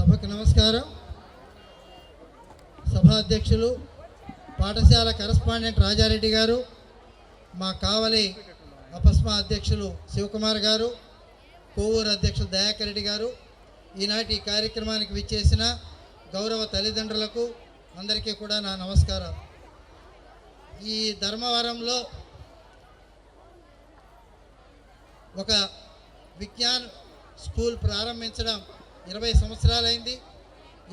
సభకు నమస్కారం. సభాధ్యక్షులు పాఠశాల కరస్పాండెంట్ రాజారెడ్డి గారు, మా కావలి అపస్మా అధ్యక్షులు శివకుమార్ గారు, కోవూరు అధ్యక్షులు దయాకర్ రెడ్డి గారు, ఈనాటి కార్యక్రమానికి విచ్చేసిన గౌరవ తల్లిదండ్రులకు అందరికీ కూడా నా నమస్కారం. ఈ ధర్మవరంలో ఒక విజ్ఞాన్ స్కూల్ ప్రారంభించడం 20 సంవత్సరాలైంది.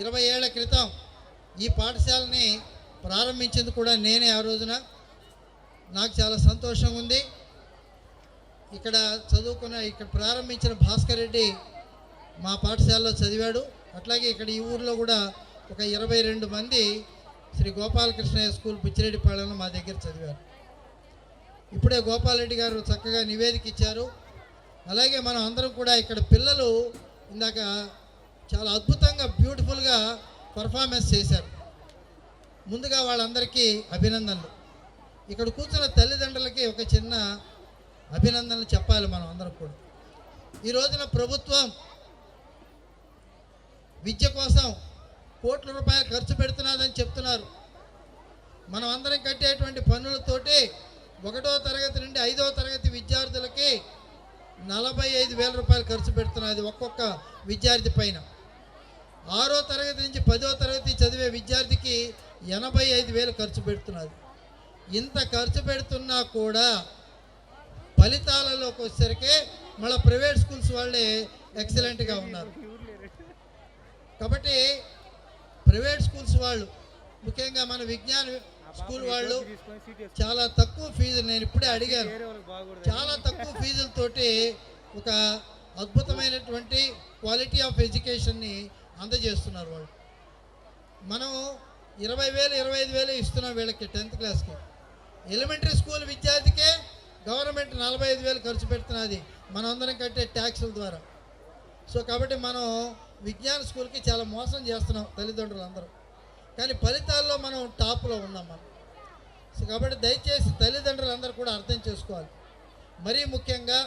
20 ఏళ్ల క్రితం ఈ పాఠశాలని ప్రారంభించింది కూడా నేనే. ఆ రోజున నాకు చాలా సంతోషంగా ఉంది. ఇక్కడ ప్రారంభించిన భాస్కర్ రెడ్డి మా పాఠశాలలో చదివాడు. అట్లాగే ఇక్కడ ఈ ఊర్లో కూడా ఒక 22 మంది శ్రీ గోపాలకృష్ణయ్య స్కూల్ బుచ్చిరెడ్డిపాళెంలో మా దగ్గర చదివారు. ఇప్పుడే గోపాలరెడ్డి గారు చక్కగా నివేదిక ఇచ్చారు. అలాగే మనం అందరం కూడా ఇక్కడ పిల్లలు ఇందాక చాలా అద్భుతంగా బ్యూటిఫుల్గా పర్ఫార్మెన్స్ చేశారు. ముందుగా వాళ్ళందరికీ అభినందనలు. ఇక్కడ కూర్చున్న తల్లిదండ్రులకి ఒక చిన్న అభినందనలు చెప్పాలి మనం అందరం కూడా. ఈ రోజున ప్రభుత్వం విద్య కోసం కోట్ల రూపాయలు ఖర్చు పెడుతున్నదని చెప్తున్నారు. మనం అందరం కట్టేటువంటి పన్నులతోటి 1వ తరగతి నుండి 5వ తరగతి విద్యార్థులకి 45,000 రూపాయలు ఖర్చు పెడుతున్నది ఒక్కొక్క విద్యార్థి పైన. 6వ తరగతి నుంచి 10వ తరగతి చదివే విద్యార్థికి 85,000 ఖర్చు పెడుతున్నది. ఇంత ఖర్చు పెడుతున్నా కూడా ఫలితాలలోకి వచ్చేసరికి మళ్ళీ ప్రైవేట్ స్కూల్స్ వాళ్ళే ఎక్సలెంట్గా ఉన్నారు. కాబట్టి ప్రైవేట్ స్కూల్స్ వాళ్ళు, ముఖ్యంగా మన విజ్ఞాన స్కూల్ వాళ్ళు చాలా తక్కువ ఫీజు, నేను ఇప్పుడే అడిగాను, చాలా తక్కువ ఫీజులతోటి ఒక అద్భుతమైనటువంటి క్వాలిటీ ఆఫ్ ఎడ్యుకేషన్ని అందజేస్తున్నారు వాళ్ళు. మనం 20,000 25,000 ఇస్తున్నాం వీళ్ళకి 10th క్లాస్కి. ఎలిమెంటరీ స్కూల్ విద్యార్థికే గవర్నమెంట్ 45,000 ఖర్చు పెడుతున్నది మనం అందరం కట్టే ట్యాక్సుల ద్వారా. సో కాబట్టి మనం విజ్ఞాన స్కూల్కి చాలా మోసం చేస్తున్నాం తల్లిదండ్రులు అందరూ. కానీ ఫలితాల్లో మనం టాప్లో ఉన్నాం మనం. సో కాబట్టి దయచేసి తల్లిదండ్రులు అందరూ కూడా అర్థం చేసుకోవాలి. మరీ ముఖ్యంగా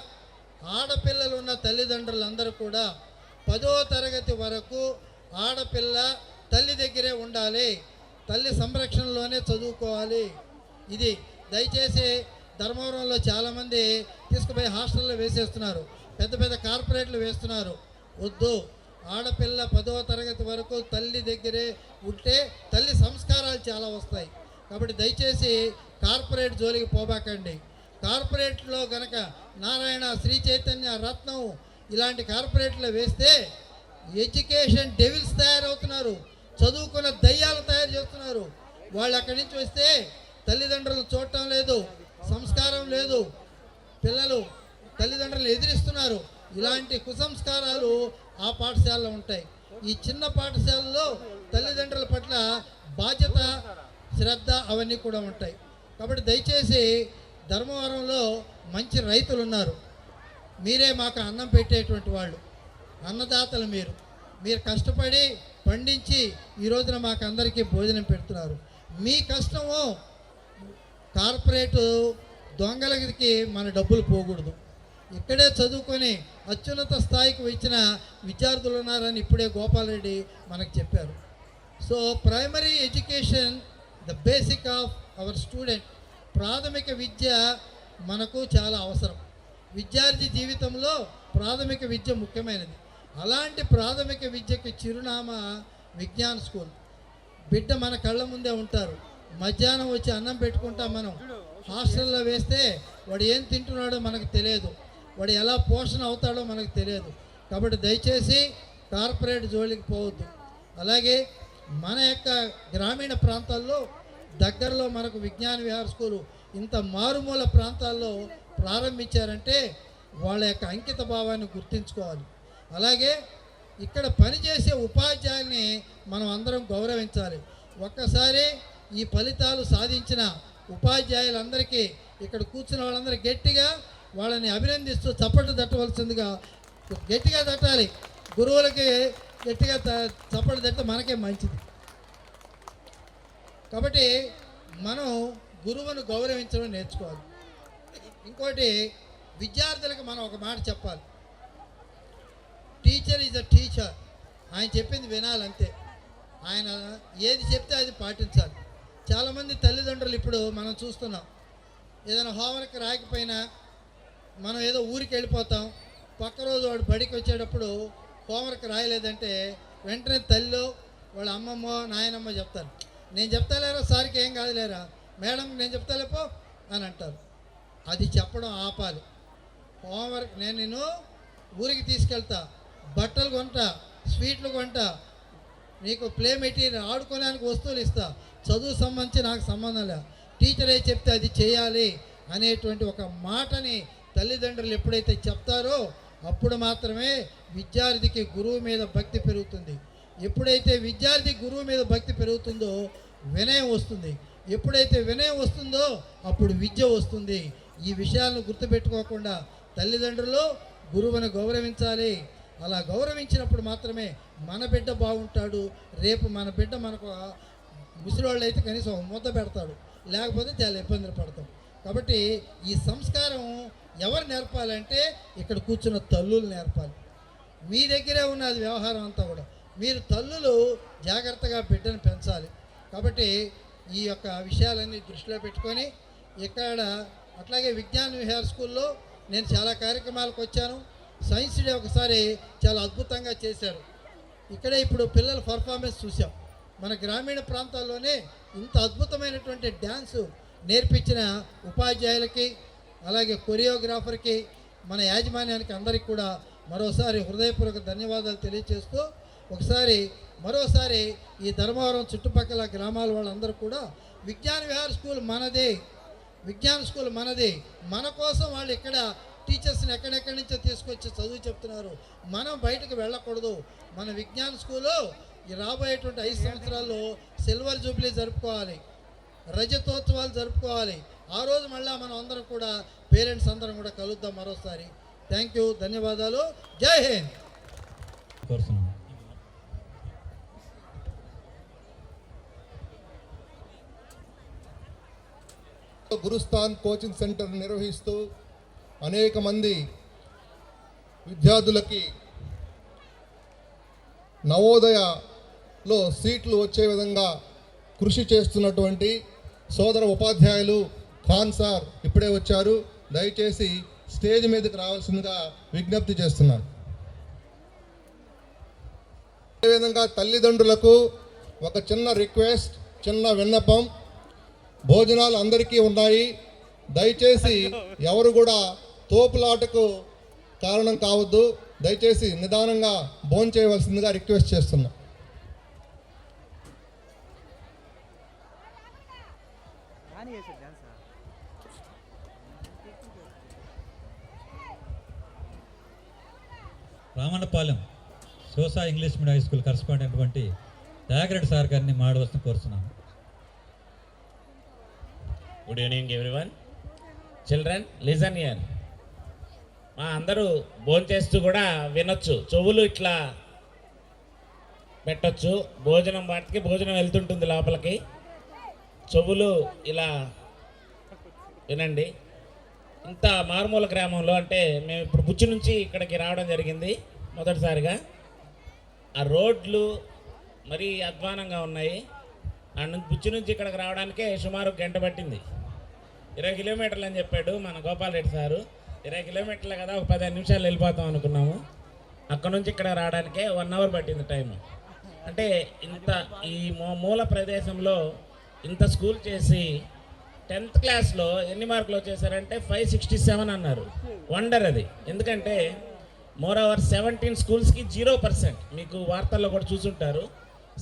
ఆడపిల్లలు ఉన్న తల్లిదండ్రులందరూ కూడా 10వ తరగతి వరకు ఆడపిల్ల తల్లి దగ్గరే ఉండాలి, తల్లి సంరక్షణలోనే చదువుకోవాలి. ఇది దయచేసి ధర్మవరంలో చాలామంది తీసుకుపోయి హాస్టల్లో వేసేస్తున్నారు, పెద్ద పెద్ద కార్పొరేట్లు వేస్తున్నారు. వద్దు, ఆడపిల్ల 10వ తరగతి వరకు తల్లి దగ్గరే ఉంటే తల్లి సంస్కారాలు చాలా వస్తాయి. కాబట్టి దయచేసి కార్పొరేట్ జోలికి పోబాకండి. కార్పొరేట్లో కనుక నారాయణ, శ్రీ చైతన్య, రత్నం ఇలాంటి కార్పొరేట్లో వేస్తే ఎడ్యుకేషన్ డెవిల్స్ తయారవుతున్నారు, చదువుకున్న దయ్యాలు తయారు చేస్తున్నారు. వాళ్ళు అక్కడి నుంచి వస్తే తల్లిదండ్రులను చూడటం లేదు, సంస్కారం లేదు, పిల్లలు తల్లిదండ్రులను ఎదిరిస్తున్నారు. ఇలాంటి కుసంస్కారాలు ఆ పాఠశాలలో ఉంటాయి. ఈ చిన్న పాఠశాలలో తల్లిదండ్రుల పట్ల బాధ్యత, శ్రద్ధ అవన్నీ కూడా ఉంటాయి. కాబట్టి దయచేసి ధర్మవరంలో మంచి రైతులు ఉన్నారు, మీరే మాకు అన్నం పెట్టేటువంటి వాళ్ళు, అన్నదాతలు మీరు కష్టపడి పండించి ఈ రోజున మాకు అందరికీ భోజనం పెడుతున్నారు. మీ కష్టము కార్పొరేటు దొంగలకి మన డబ్బులు పోకూడదు. ఇక్కడే చదువుకొని అత్యున్నత స్థాయికి వచ్చిన విద్యార్థులు ఉన్నారని ఇప్పుడే గోపాలరెడ్డి మనకు చెప్పారు. So primary education the basic of our student. ప్రాథమిక విద్య మనకు చాలా అవసరం. విద్యార్థి జీవితంలో ప్రాథమిక విద్య ముఖ్యమైనది. అలాంటి ప్రాథమిక విద్యకి చిరునామా విజ్ఞాన్ స్కూల్. బిడ్డ మన కళ్ళ ముందే ఉంటారు. మధ్యాహ్నం వచ్చి అన్నం పెట్టుకుంటాం మనం. హాస్టల్లో వేస్తే వాడు ఏం తింటున్నాడో మనకు తెలియదు, వాడు ఎలా పోషణ అవుతాడో మనకు తెలియదు. కాబట్టి దయచేసి కార్పొరేట్ జోలికి పోవద్దు. అలాగే మన యొక్క గ్రామీణ ప్రాంతాల్లో దగ్గరలో మనకు విజ్ఞాన విహార స్కూలు ఇంత మారుమూల ప్రాంతాల్లో ప్రారంభించారంటే వాళ్ళ యొక్క అంకిత భావాన్ని గుర్తించుకోవాలి. అలాగే ఇక్కడ పనిచేసే ఉపాధ్యాయుల్ని మనం అందరం గౌరవించాలి. ఒక్కసారి ఈ ఫలితాలు సాధించిన ఉపాధ్యాయులందరికీ ఇక్కడ కూర్చున్న వాళ్ళందరూ గట్టిగా వాళ్ళని అభినందిస్తూ చప్పట్లు తట్టవలసిందిగా, గట్టిగా తట్టాలి. గురువులకి గట్టిగా చప్పట్లు తట్టితే మనకే మంచిది. కాబట్టి మనం గురువును గౌరవించడం నేర్చుకోవాలి. ఇంకోటి, విద్యార్థులకు మనం ఒక మాట చెప్పాలి. టీచర్ ఈజ్ అ టీచర్, ఆయన చెప్పింది వినాలంతే. ఆయన ఏది చెప్తే అది పాటించాలి. చాలామంది తల్లిదండ్రులు ఇప్పుడు మనం చూస్తున్నాం, ఏదైనా హోంవర్క్ రాకపోయినా మనం ఏదో ఊరికి వెళ్ళిపోతాం. పక్క రోజు వాడు బడికి వచ్చేటప్పుడు హోంవర్క్ రాయలేదంటే వెంటనే తల్లిలో వాళ్ళ అమ్మమ్మో నాయనమ్మో చెప్తారు, నేను చెప్తాలేరా సార్కి ఏం కాదులేరా, మేడంకి నేను చెప్తాలేపో అని అంటారు. అది చెప్పడం ఆపాలి. హోంవర్క్ నేను ఊరికి తీసుకెళ్తా, బట్టలు కొంటా, స్వీట్లు కొంటా, నీకు ప్లే మెటీరియల్ ఆడుకోవడానికి వస్తువులు ఇస్తా, చదువు సంబంధించి నాకు సంబంధం లేదు, టీచర్ ఏ చెప్తే అది చేయాలి అనేటువంటి ఒక మాటని తల్లిదండ్రులు ఎప్పుడైతే చెప్తారో అప్పుడు మాత్రమే విద్యార్థికి గురువు మీద భక్తి పెరుగుతుంది. ఎప్పుడైతే విద్యార్థి గురువు మీద భక్తి పెరుగుతుందో వినయం వస్తుంది. ఎప్పుడైతే వినయం వస్తుందో అప్పుడు విద్య వస్తుంది. ఈ విషయాలను గుర్తుపెట్టుకోకుండా తల్లిదండ్రులు గురువుని గౌరవించాలి. అలా గౌరవించినప్పుడు మాత్రమే మన బిడ్డ బాగుంటాడు. రేపు మన బిడ్డ మనకు ముసలివాళ్ళు అయితే కనీసం ముద్ద పెడతాడు, లేకపోతే చాలా ఇబ్బందులు పడతాం. కాబట్టి ఈ సంస్కారం ఎవరు నేర్పాలంటే ఇక్కడ కూర్చున్న తల్లులు నేర్పాలి. మీ దగ్గరే ఉన్నది వ్యవహారం అంతా కూడా. మీరు తల్లులు జాగ్రత్తగా బిడ్డను పెంచాలి. కాబట్టి ఈ యొక్క విషయాలన్నీ దృష్టిలో పెట్టుకొని ఇక్కడ అట్లాగే విజ్ఞాన విహార్ స్కూల్లో నేను చాలా కార్యక్రమాలకు వచ్చాను. సైన్స్ డే ఒకసారి చాలా అద్భుతంగా చేశారు. ఇక్కడే ఇప్పుడు పిల్లల పర్ఫార్మెన్స్ చూసాం. మన గ్రామీణ ప్రాంతాల్లోనే ఇంత అద్భుతమైనటువంటి డ్యాన్సు నేర్పించిన ఉపాధ్యాయులకి అలాగే కొరియోగ్రాఫర్కి మన యాజమాన్యానికి అందరికీ కూడా మరోసారి హృదయపూర్వక ధన్యవాదాలు తెలియజేస్తూ మరోసారి ఈ ధర్మవరం చుట్టుపక్కల గ్రామాల వాళ్ళందరూ కూడా విజ్ఞాన విహార్ స్కూల్ మనదే, విజ్ఞాన స్కూల్ మనదే. మన కోసం వాళ్ళు ఇక్కడ టీచర్స్ని ఎక్కడెక్కడి నుంచో తీసుకొచ్చి చదువు చెప్తున్నారు. మనం బయటకు వెళ్ళకూడదు. మన విజ్ఞాన స్కూలు ఈ రాబోయేటువంటి 5 సంవత్సరాల్లో సిల్వర్ జూబ్లీ జరుపుకోవాలి, రజతోత్సవాలు జరుపుకోవాలి. ఆ రోజు మళ్ళీ మనం అందరం కూడా పేరెంట్స్ అందరం కూడా కలుద్దాం. మరోసారి థ్యాంక్ యూ, ధన్యవాదాలు. జై హింద్. గురుస్థాన్ కోచింగ్ సెంటర్ నిర్వహిస్తూ అనేక మంది విద్యార్థులకి నవోదయలో సీట్లు వచ్చే విధంగా కృషి చేస్తున్నటువంటి సోదర ఉపాధ్యాయులు ఖాన్ సార్ ఇప్పుడే వచ్చారు. దయచేసి స్టేజ్ మీదకి రావాల్సిందిగా విజ్ఞప్తి చేస్తున్నాను. అదేవిధంగా తల్లిదండ్రులకు ఒక చిన్న రిక్వెస్ట్, చిన్న విన్నపం. భోజనాలు అందరికీ ఉన్నాయి. దయచేసి ఎవరు కూడా తోపులాటకు కారణం కావద్దు. దయచేసి నిదానంగా భోంచేయవలసిందిగా రిక్వెస్ట్ చేస్తున్నా. రామన్నపాలెం సోసా English medium high school correspondent అటువంటి త్యాగరెడ్డి సార్ గారిని మాట్లాడవలసిన కోరుతున్నాను. Good evening everyone. Children listen here. మా అందరూ భోంచేస్తూ కూడా వినొచ్చు, చెవులు ఇట్లా పెట్టొచ్చు. భోజనం వాటికి భోజనం వెళ్తుంటుంది లోపలికి, చెవులు ఇలా వినండి. ఇంత మారుమూల గ్రామంలో, అంటే మేము ఇప్పుడు బుచ్చి నుంచి ఇక్కడికి రావడం జరిగింది మొదటిసారిగా. ఆ రోడ్లు మరీ అధ్వానంగా ఉన్నాయి. బుచ్చి నుంచి ఇక్కడికి రావడానికే సుమారు గంట పట్టింది. 20 కిలోమీటర్లు అని చెప్పాడు మన గోపాల్ రెడ్డి సారు. 20 కిలోమీటర్లు కదా, ఒక 15 నిమిషాలు వెళ్ళిపోతాం అనుకున్నాము. అక్కడ నుంచి ఇక్కడ రావడానికే 1 అవర్ పట్టింది టైము. అంటే ఇంత ఈ మూల ప్రదేశంలో ఇంత స్కూల్ చేసి 10th క్లాస్లో ఎన్ని మార్కులు వచ్చేసారంటే 567 అన్నారు. వండర్ అది. ఎందుకంటే మోర్ ఓవర్ 17 స్కూల్స్కి 0%. మీకు వార్తల్లో కూడా చూసుంటారు.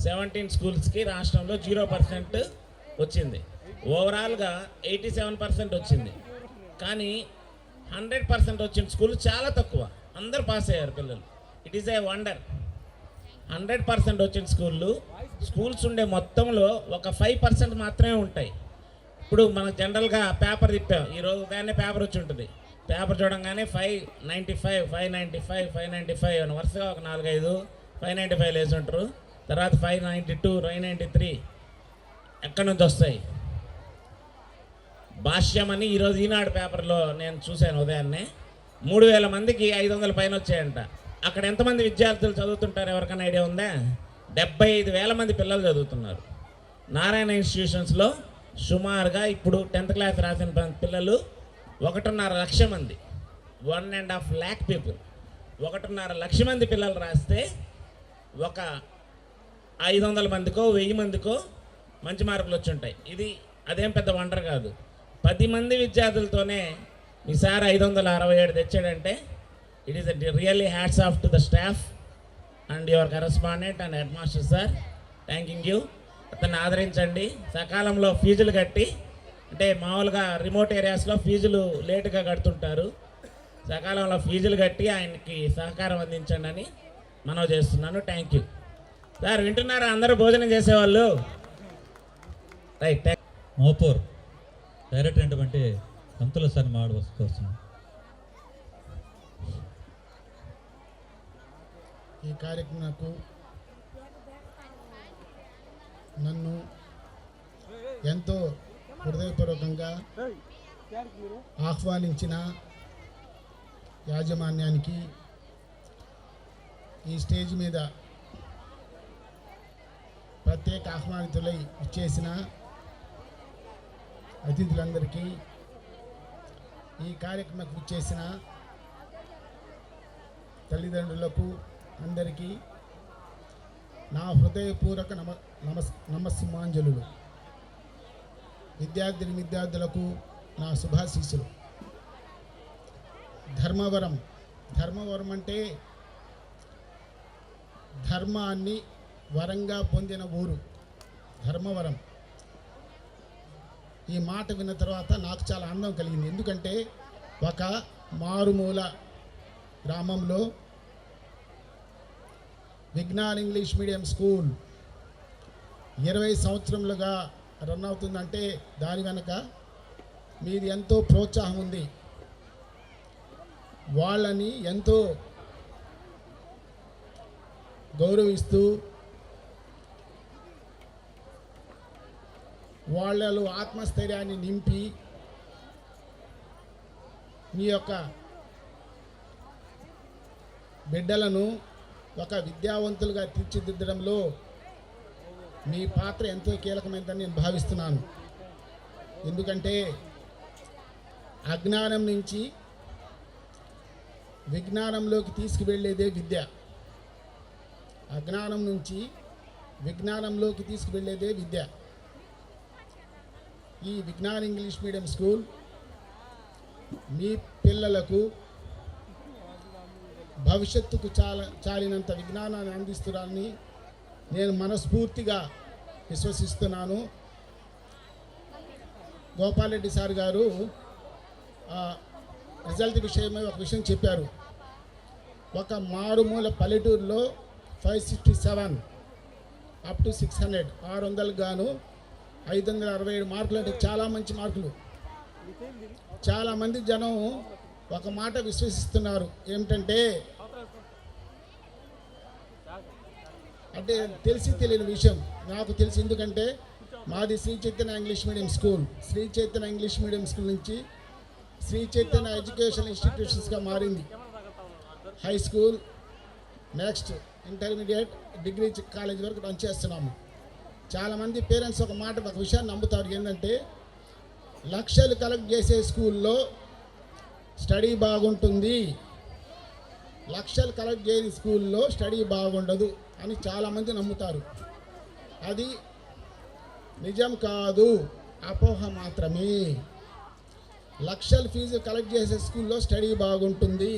17 స్కూల్స్కి రాష్ట్రంలో 0% వచ్చింది. ఓవరాల్గా 87% వచ్చింది. కానీ 100% వచ్చిన స్కూల్ చాలా తక్కువ. అందరు పాస్ అయ్యారు పిల్లలు. It is a wonder. 100% వచ్చిన స్కూల్స్ ఉండే మొత్తంలో ఒక 5% మాత్రమే ఉంటాయి. ఇప్పుడు మనకు జనరల్గా పేపర్ తిప్పాం, ఈరోజు ఉదయాన్నే పేపర్ వచ్చి ఉంటుంది. పేపర్ చూడంగానే 595, 595, 595 అని వరుసగా ఒక 4-5 595 వేసి ఉంటారు. తర్వాత 592, 593 ఎక్కడి నుంచి వస్తాయి. భాష్యం అని ఈరోజు ఈనాడు పేపర్లో నేను చూశాను ఉదయాన్నే, 3000 మందికి 500 పైన వచ్చాయంట. అక్కడ ఎంతమంది విద్యార్థులు చదువుతుంటారు ఎవరికైనా ఐడియా ఉందా? 75,000 మంది పిల్లలు చదువుతున్నారు. నారాయణ ఇన్స్టిట్యూషన్స్లో సుమారుగా ఇప్పుడు 10th క్లాస్ రాసిన పిల్లలు 1.5 లక్ష మంది, 1.5 lakh పీపుల్, 1.5 లక్ష మంది పిల్లలు రాస్తే ఒక 500 మందికో 1000 మందికో మంచి మార్కులు వచ్చి ఉంటాయి. ఇది అదేం పెద్ద వండర్ కాదు. 10 మంది విద్యార్థులతోనే ఈసారి 567 తెచ్చాడంటే it is really hats off to the staff and your correspondent and head master sir, thanking you. అతన్ని ఆదరించండి. సకాలంలో ఫీజులు కట్టి, అంటే మామూలుగా రిమోట్ ఏరియాస్లో ఫీజులు లేటుగా కడుతుంటారు, సకాలంలో ఫీజులు కట్టి ఆయనకి సహకారం అందించండి అని మనవి చేస్తున్నాను. Thank you sir. వింటున్నారా అందరూ భోజనం చేసేవాళ్ళు? రైట్. మోపూర్ డైరెక్టర్ అయినటువంటి పంతుల సార్ మాట్లాడుకోవచ్చు. ఈ కార్యక్రమంకు నన్ను ఎంతో హృదయపూర్వకంగా ఆహ్వానించిన యాజమాన్యానికి, ఈ స్టేజ్ మీద ప్రత్యేక ఆహ్వానితులై ఇచ్చేసిన అతిథులందరికీ, ఈ కార్యక్రమకు ఇచ్చేసిన తల్లిదండ్రులకు అందరికీ నా హృదయపూర్వక నమస్సుమాంజలు. విద్యార్థులకు నా శుభాశీస్సులు. ధర్మవరం అంటే ధర్మాన్ని వరంగా పొందిన ఊరు ధర్మవరం. ఈ మాట విన్న తర్వాత నాకు చాలా ఆనందం కలిగింది. ఎందుకంటే ఒక మారుమూల గ్రామంలో విజ్ఞాన్ ఇంగ్లీష్ మీడియం స్కూల్ 20 సంవత్సరములుగా రన్ అవుతుందంటే దాని వెనక మీది ఎంతో ప్రోత్సాహం ఉంది. వాళ్ళని ఎంతో గౌరవిస్తూ, వాళ్ళలో ఆత్మస్థైర్యాన్ని నింపి, మీ యొక్క బిడ్డలను ఒక విద్యావంతులుగా తీర్చిదిద్దడంలో మీ పాత్ర ఎంతో కీలకమైనదని నేను భావిస్తున్నాను. ఎందుకంటే అజ్ఞానం నుంచి విజ్ఞానంలోకి తీసుకువెళ్ళేదే విద్య. అజ్ఞానం నుంచి విజ్ఞానంలోకి తీసుకువెళ్ళేదే విద్య. ఈ విజ్ఞాన్ ఇంగ్లీష్ మీడియం స్కూల్ మీ పిల్లలకు భవిష్యత్తుకు చాలినంత విజ్ఞానాన్ని అందిస్తున్నారని నేను మనస్ఫూర్తిగా విశ్వసిస్తున్నాను. గోపాలరెడ్డి సార్ గారు రిజల్ట్ విషయమై ఒక విషయం చెప్పారు. ఒక మారుమూల పల్లెటూరులో 567 అప్ టు 600 600 గాను 567 మార్కులు అంటే చాలా మంచి మార్కులు. చాలామంది జనం ఒక మాట విశ్వసిస్తున్నారు, ఏమిటంటే అంటే తెలియని విషయం నాకు తెలిసి. ఎందుకంటే మాది Shri Chaitanya English medium school. Shri Chaitanya English medium school నుంచి శ్రీ చైతన్య ఎడ్యుకేషన్ ఇన్స్టిట్యూషన్స్గా మారింది. High school, next intermediate, degree college వరకు రన్ చేస్తున్నాము. చాలామంది పేరెంట్స్ ఒక విషయాన్ని నమ్ముతారు, ఏంటంటే లక్షలు కలెక్ట్ చేసే స్కూల్లో స్టడీ బాగుంటుంది, లక్షలు కలెక్ట్ చేయని స్కూల్లో స్టడీ బాగుండదు అని చాలామంది నమ్ముతారు. అది నిజం కాదు, అపోహ మాత్రమే. లక్షల ఫీజులు కలెక్ట్ చేసే స్కూల్లో స్టడీ బాగుంటుంది,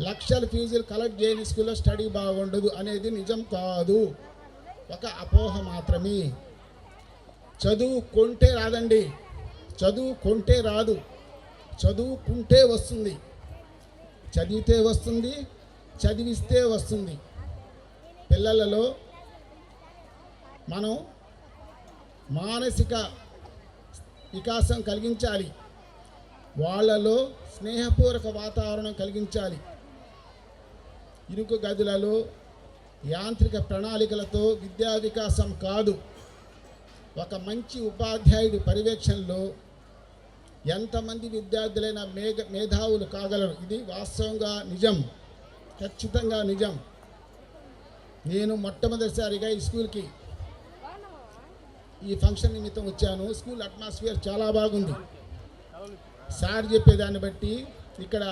లక్షల ఫీజులు కలెక్ట్ చేయని స్కూల్లో స్టడీ బాగుండదు అనేది నిజం కాదు, ఒక అపోహ మాత్రమే. చదువుకుంటే రాదండి, చదువుకుంటే రాదు, చదువుకుంటే వస్తుంది, చదివితే వస్తుంది, చదివిస్తే వస్తుంది. పిల్లలలో మనం మానసిక వికాసం కలిగించాలి, వాళ్ళలో స్నేహపూర్వక వాతావరణం కలిగించాలి. ఇరుకు గదులలో యాంత్రిక ప్రణాళికలతో విద్యా వికాసం కాదు, ఒక మంచి ఉపాధ్యాయుడి పర్యవేక్షణలో ఎంతమంది విద్యార్థులైన మేధావులు కాగలరు. ఇది వాస్తవంగా నిజం. ఖచ్చితంగా నిజం. నేను మొట్టమొదటిసారిగా ఈ స్కూల్కి ఈ ఫంక్షన్ నిమిత్తం వచ్చాను. స్కూల్ అట్మాస్ఫియర్ చాలా బాగుంది. సార్ చెప్పేదాన్ని బట్టి ఇక్కడ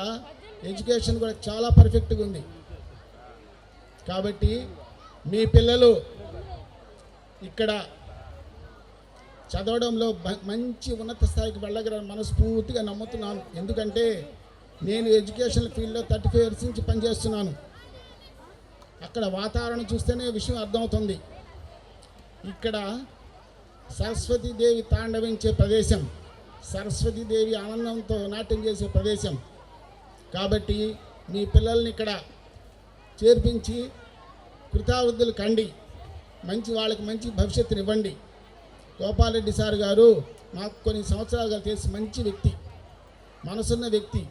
ఎడ్యుకేషన్ కూడా చాలా పర్ఫెక్ట్గా ఉంది. కాబట్టి మీ పిల్లలు ఇక్కడ చదవడంలో మంచి ఉన్నత స్థాయికి వెళ్ళగలని మనస్ఫూర్తిగా నమ్ముతున్నాను. ఎందుకంటే నేను ఎడ్యుకేషన్ ఫీల్డ్లో 35 ఇయర్స్ నుంచి పనిచేస్తున్నాను. అక్కడ వాతావరణం చూస్తేనే విషయం అర్థమవుతుంది. ఇక్కడ సరస్వతీదేవి తాండవించే ప్రదేశం, సరస్వతీదేవి ఆనందంతో నాట్యం చేసే ప్రదేశం. కాబట్టి మీ పిల్లల్ని ఇక్కడ చేర్పించి కృతావృద్ధులు కండి, వాళ్ళకి మంచి భవిష్యత్తుని ఇవ్వండి. గోపాలరెడ్డి సార్ గారు నాకు కొన్ని సంవత్సరాలుగా తెలిసి మంచి వ్యక్తి, మనసున్న వ్యక్తి.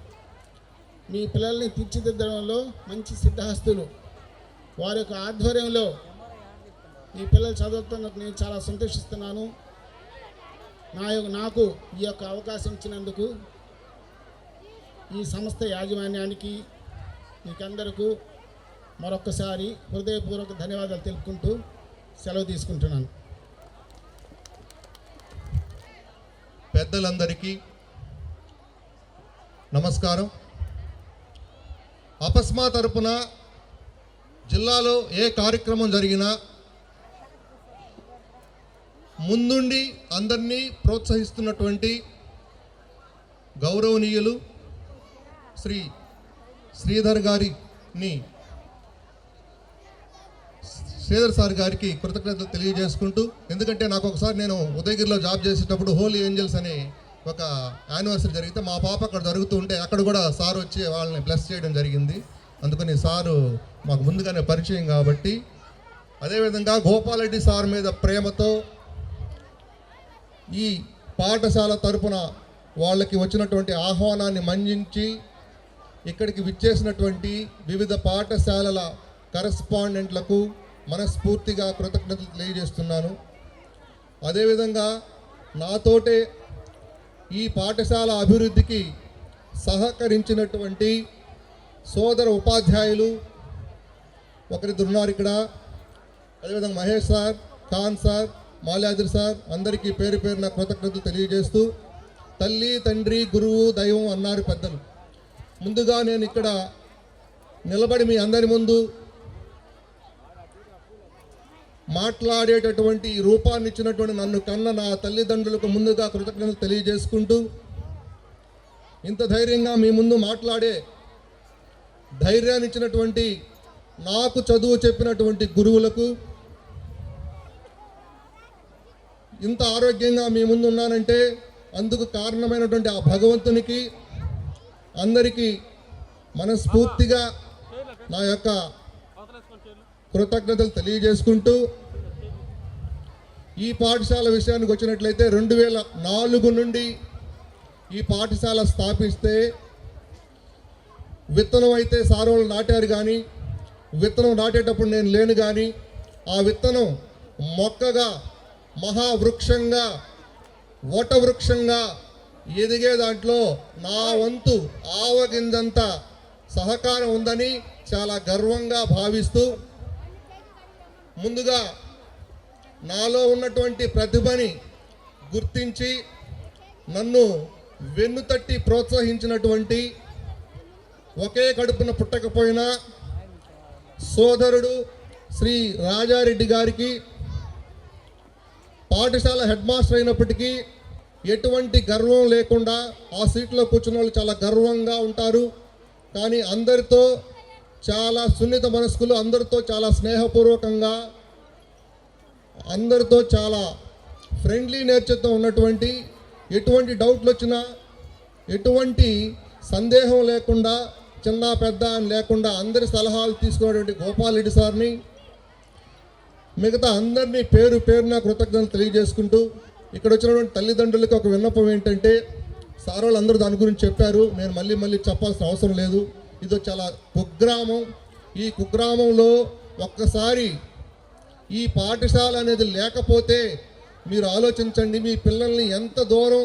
మీ పిల్లల్ని తీర్చిదిద్దడంలో మంచి సిద్ధహస్తులు. వారి యొక్క ఆధ్వర్యంలో మీ పిల్లలు చదువుతున్నందుకు నేను చాలా సంతోషిస్తున్నాను. నాకు ఈ యొక్క అవకాశం ఇచ్చినందుకు ఈ సంస్థ యాజమాన్యానికి మీకందరికీ మరొక్కసారి హృదయపూర్వక ధన్యవాదాలు తెలుపుకుంటూ సెలవు తీసుకుంటున్నాను. పెద్దలందరికీ నమస్కారం. అపస్మా తరపున జిల్లాలో ఏ కార్యక్రమం జరిగినా ముందుండి అందరినీ ప్రోత్సహిస్తున్నటువంటి గౌరవనీయులు శ్రీ శ్రీధర్ సార్ గారికి కృతజ్ఞతలు తెలియజేసుకుంటూ, ఎందుకంటే నాకు ఒకసారి నేను ఉదయగిరిలో జాబ్ చేసేటప్పుడు హోలీ ఏంజల్స్ అనే ఒక యానివర్సరీ జరిగితే మా పాప అక్కడ జరుగుతూ ఉంటే అక్కడ కూడా సార్ వచ్చి వాళ్ళని బ్లెస్ చేయడం జరిగింది. అందుకని సారు మాకు ముందుగానే పరిచయం కాబట్టి. అదేవిధంగా గోపాలరెడ్డి సార్ మీద ప్రేమతో ఈ పాఠశాల తరపున వాళ్ళకి వచ్చినటువంటి ఆహ్వానాన్ని మన్నించి ఇక్కడికి విచ్చేసినటువంటి వివిధ పాఠశాలల కరెస్పాండెంట్లకు మనస్ఫూర్తిగా కృతజ్ఞతలు తెలియజేస్తున్నాను. అదేవిధంగా నాతోటే ఈ పాఠశాల అభివృద్ధికి సహకరించినటువంటి సోదర ఉపాధ్యాయులు ఒకరిద్దరు ఉన్నారు ఇక్కడ. అదేవిధంగా Mahesh sir, Khan sir, Malyadri sir, అందరికీ పేరు పేరున కృతజ్ఞతలు తెలియజేస్తూ, తల్లి తండ్రి గురువు దైవం అన్నారు పెద్దలు. ముందుగా నేను ఇక్కడ నిలబడి మీ అందరి ముందు మాట్లాడేటటువంటి రూపాన్ని ఇచ్చినటువంటి నన్ను కన్న నా తల్లిదండ్రులకు ముందుగా కృతజ్ఞతలు తెలియజేసుకుంటూ, ఇంత ధైర్యంగా మీ ముందు మాట్లాడే ధైర్యాన్ని ఇచ్చినటువంటి నాకు చదువు చెప్పినటువంటి గురువులకు, ఇంత ఆరోగ్యంగా మీ ముందు ఉన్నానంటే అందుకు కారణమైనటువంటి ఆ భగవంతునికి అందరికీ మనస్ఫూర్తిగా నా యొక్క కృతజ్ఞతలు తెలియజేసుకుంటూ, ఈ పాఠశాల విషయానికి వచ్చినట్లయితే 2004 నుండి ఈ పాఠశాల స్థాపిస్తే విత్తనం అయితే సార్ వాళ్ళు నాటారు, కానీ విత్తనం నాటేటప్పుడు నేను లేను, కానీ ఆ విత్తనం మొక్కగా మహావృక్షంగా వటవృక్షంగా ఎదిగే దాంట్లో నా వంతు ఆవగింజంత సహకారం ఉందని చాలా గర్వంగా భావిస్తూ, ముందుగా నాలో ఉన్నటువంటి ప్రతిభని గుర్తించి నన్ను వెన్నుతట్టి ప్రోత్సహించినటువంటి, ఒకే కడుపున పుట్టకపోయినా సోదరుడు శ్రీ రాజారెడ్డి గారికి, పాఠశాల హెడ్ మాస్టర్ అయినప్పటికీ ఎటువంటి గర్వం లేకుండా ఆ సీట్లో కూర్చున్న వాళ్ళు చాలా గర్వంగా ఉంటారు. కానీ అందరితో చాలా సున్నిత మనస్కులు, అందరితో చాలా స్నేహపూర్వకంగా, అందరితో చాలా ఫ్రెండ్లీ నేచర్తో ఉన్నటువంటి, ఎటువంటి డౌట్లు వచ్చినా ఎటువంటి సందేహం లేకుండా, చిన్న పెద్ద అని లేకుండా అందరి సలహాలు తీసుకున్నటువంటి గోపాలరెడ్డి సార్ని, మిగతా అందరినీ పేరు పేరున కృతజ్ఞతలు తెలియజేసుకుంటూ, ఇక్కడ వచ్చినటువంటి తల్లిదండ్రులకు ఒక విన్నపం ఏంటంటే, సార్ వాళ్ళు అందరూ దాని గురించి చెప్పారు, నేను మళ్ళీ చెప్పాల్సిన అవసరం లేదు. ఇది చాలా కుగ్రామం. ఈ కుగ్రామంలో ఒక్కసారి ఈ పాఠశాల అనేది లేకపోతే మీరు ఆలోచించండి, మీ పిల్లల్ని ఎంత దూరం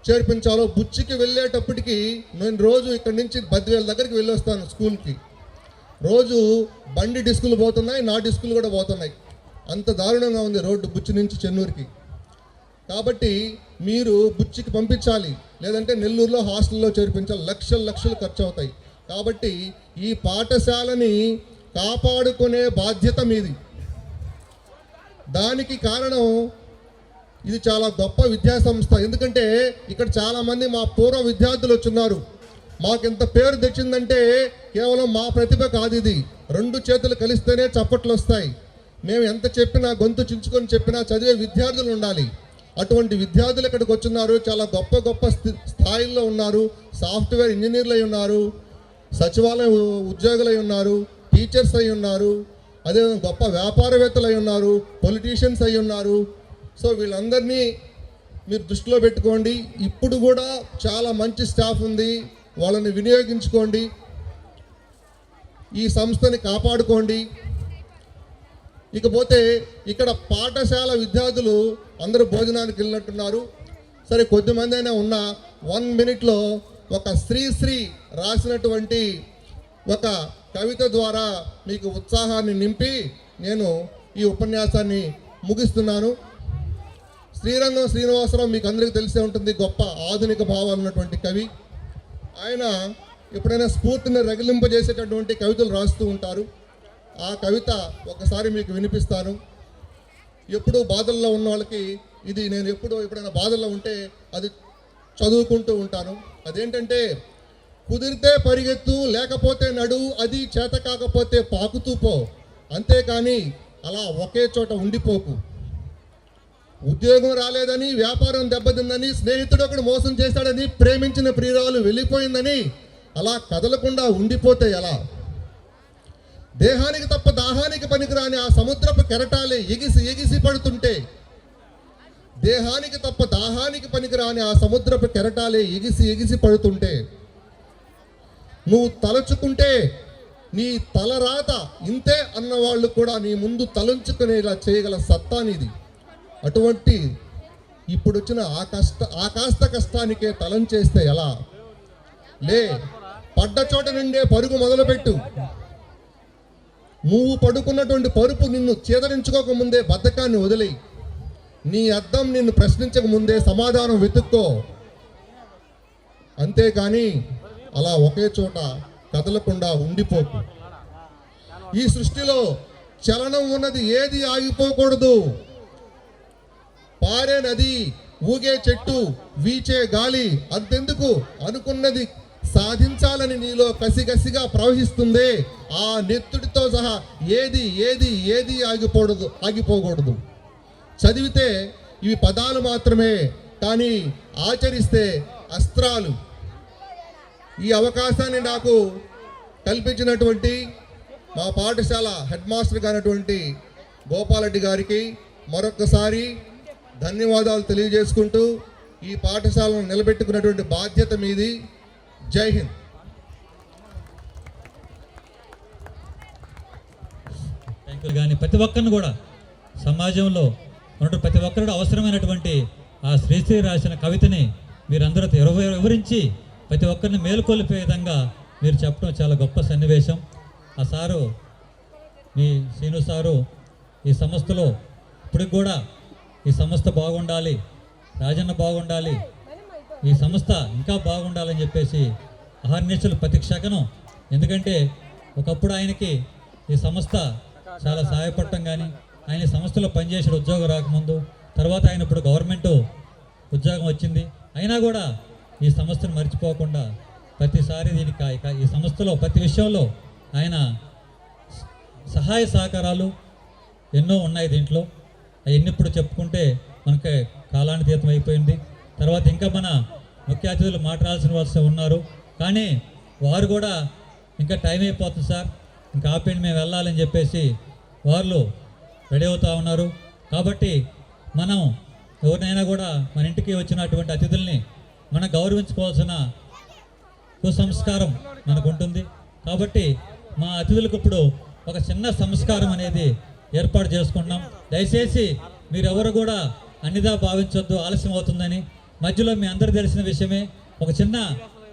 చేర్పించాలో. బుచ్చికి వెళ్ళేటప్పటికి నేను రోజు ఇక్కడి నుంచి 10,000 దగ్గరికి వెళ్ళొస్తాను స్కూల్కి. రోజు బండి డిస్కులు పోతున్నాయి, నా డిస్కులు కూడా పోతున్నాయి. అంత దారుణంగా ఉంది రోడ్డు బుచ్చి నుంచి చెన్నూరుకి. కాబట్టి మీరు బుచ్చికి పంపించాలి, లేదంటే నెల్లూరులో హాస్టల్లో చేర్పించాలి. లక్షలు ఖర్చు అవుతాయి. కాబట్టి ఈ పాఠశాలని కాపాడుకునే బాధ్యత మీది. దానికి కారణం ఇది చాలా గొప్ప విద్యా సంస్థ. ఎందుకంటే ఇక్కడ చాలామంది మా పూర్వ విద్యార్థులు వచ్చున్నారు. మాకింత పేరు తెచ్చిందంటే కేవలం మా ప్రతిభ కాదు. ఇది 2 చేతులు కలిస్తేనే చప్పట్లు వస్తాయి. మేము ఎంత చెప్పినా, గొంతు చించుకొని చెప్పినా చదివే విద్యార్థులు ఉండాలి. అటువంటి విద్యార్థులు ఇక్కడికి వచ్చున్నారు. చాలా గొప్ప స్థాయిల్లో ఉన్నారు. సాఫ్ట్వేర్ ఇంజనీర్లు అయి ఉన్నారు, సచివాలయ ఉద్యోగులు అయి ఉన్నారు, టీచర్స్ అయి ఉన్నారు, అదేవిధంగా గొప్ప వ్యాపారవేత్తలు అయి ఉన్నారు, పొలిటీషియన్స్ అయి ఉన్నారు. సో వీళ్ళందరినీ మీరు దృష్టిలో పెట్టుకోండి. ఇప్పుడు కూడా చాలా మంచి స్టాఫ్ ఉంది, వాళ్ళని వినియోగించుకోండి, ఈ సంస్థని కాపాడుకోండి. ఇకపోతే ఇక్కడ పాఠశాల విద్యార్థులు అందరూ భోజనానికి వెళ్ళినట్టున్నారు. సరే, కొద్దిమంది అయినా ఉన్న 1 మినిట్లో ఒక శ్రీ రాసినటువంటి ఒక కవిత ద్వారా మీకు ఉత్సాహాన్ని నింపి నేను ఈ ఉపన్యాసాన్ని ముగిస్తున్నాను. శ్రీరంగం శ్రీనివాసరావు మీకు అందరికీ తెలిసే ఉంటుంది, గొప్ప ఆధునిక భావాలు ఉన్నటువంటి కవి. ఆయన ఎప్పుడైనా స్ఫూర్తిని రగిలింపజేసేటటువంటి కవితలు రాస్తూ ఉంటారు. ఆ కవిత ఒకసారి మీకు వినిపిస్తాను. ఎప్పుడూ బాధల్లో ఉన్న వాళ్ళకి ఇది నేను ఎప్పుడైనా బాధల్లో ఉంటే అది చదువుకుంటూ ఉంటాను. అదేంటంటే, కుదిరితే పరిగెత్తు, లేకపోతే నడు, అది చేత కాకపోతే పాకుతూ పో, అంతేకాని అలా ఒకే చోట ఉండిపోకు. ఉద్యోగం రాలేదని, వ్యాపారం దెబ్బతిందని, స్నేహితుడు ఒకడు మోసం చేశాడని, ప్రేమించిన ప్రియురాలు వెళ్ళిపోయిందని అలా కదలకుండా ఉండిపోతే ఎలా? దేహానికి తప్ప దాహానికి పనికిరాని ఆ సముద్రపు కెరటాలే ఎగిసి పడుతుంటే, దేహానికి తప్ప దాహానికి పనికిరాని ఆ సముద్రపు కెరటాలే ఎగిసి పడుతుంటే, నువ్వు తలుచుకుంటే నీ తలరాత ఇంతే అన్నవాళ్ళు కూడా నీ ముందు తలంచుకునేలా చేయగల సత్తా నీది. అటువంటి ఇప్పుడు వచ్చిన ఆ కాస్త కష్టానికే తలంచేస్తే ఎలా? లే, పడ్డ చోట నుండే పరుగు మొదలుపెట్టు. నువ్వు పడుకున్నటువంటి పరుపు నిన్ను చేదరించుకోక ముందే బద్ధకాన్ని వదిలేయి. నీ అద్దం నిన్ను ప్రశ్నించక ముందే సమాధానం వెతుక్కో. అంతేకాని అలా ఒకే చోట కదలకుండా ఉండిపోకు. ఈ సృష్టిలో చలనం ఉన్నది ఏది ఆగిపోకూడదు. పారే నది, ఊగే చెట్టు, వీచే గాలి అంతెందుకు, అనుకున్నది సాధించాలని నీలో కసిగా ప్రవహిస్తుందే, ఆ నెత్తుడితో సహా ఏది ఆగిపోకూడదు. చదివితే ఇవి పదాలు మాత్రమే, కానీ ఆచరిస్తే అస్త్రాలు. ఈ అవకాశాన్ని నాకు కల్పించినటువంటి మా పాఠశాల హెడ్ మాస్టర్ గారైనటువంటి గోపాలరెడ్డి గారికి మరొకసారి ధన్యవాదాలు తెలియజేసుకుంటూ, ఈ పాఠశాలను నిలబెట్టుకున్నటువంటి బాధ్యత మీది. జై హింద్. కానీ ప్రతి ఒక్కరిని కూడా సమాజంలో ఉన్నటువంటి ప్రతి ఒక్కరు అవసరమైనటువంటి ఆ శ్రీశ్రీ రాసిన కవితని మీరందరూ వివరించి ప్రతి ఒక్కరిని మేలుకొల్పే విధంగా మీరు చెప్పడం చాలా గొప్ప సన్నివేశం. ఆ సారు, మీ శ్రీను సారు, ఈ సంస్థలో ఇప్పటికి కూడా ఈ సంస్థ బాగుండాలి, రాజన్న బాగుండాలి, ఈ సంస్థ ఇంకా బాగుండాలని చెప్పేసి అహర్నిశలు ప్రతి క్షణం. ఎందుకంటే ఒకప్పుడు ఆయనకి ఈ సంస్థ చాలా సహాయపడటం, కానీ ఆయన సంస్థలో పనిచేసే ఉద్యోగం రాకముందు, తర్వాత ఆయన ఇప్పుడు గవర్నమెంట్ ఉద్యోగం వచ్చింది, అయినా కూడా ఈ సంస్థను మర్చిపోకుండా ప్రతిసారి దీనికి ఈ సంస్థలో ప్రతి విషయంలో ఆయన సహాయ సహకారాలు ఎన్నో ఉన్నాయి దీంట్లో. అవన్నీ ఇప్పుడు చెప్పుకుంటే మనకి కాలానుతీతం అయిపోయింది. తర్వాత ఇంకా మన ముఖ్య అతిథులు మాట్లాడాల్సిన వాళ్ళు ఉన్నారు, కానీ వారు కూడా ఇంకా టైం అయిపోతుంది సార్, ఇంకా ఆపేయండి, మేము వెళ్ళాలని చెప్పేసి వాళ్ళు రెడీ అవుతూ ఉన్నారు. కాబట్టి మనం ఎవరినైనా కూడా మన ఇంటికి వచ్చినటువంటి అతిథుల్ని మనం గౌరవించుకోవాల్సిన కుసంస్కారం మనకు ఉంటుంది. కాబట్టి మా అతిథులకు ఇప్పుడు ఒక చిన్న సంస్కారం అనేది ఏర్పాటు చేసుకుంటున్నాం. దయచేసి మీరెవరు కూడా అన్నిదా భావించొద్దు, ఆలస్యం అవుతుందని. మధ్యలో మీ అందరూ తెలిసిన విషయమే, ఒక చిన్న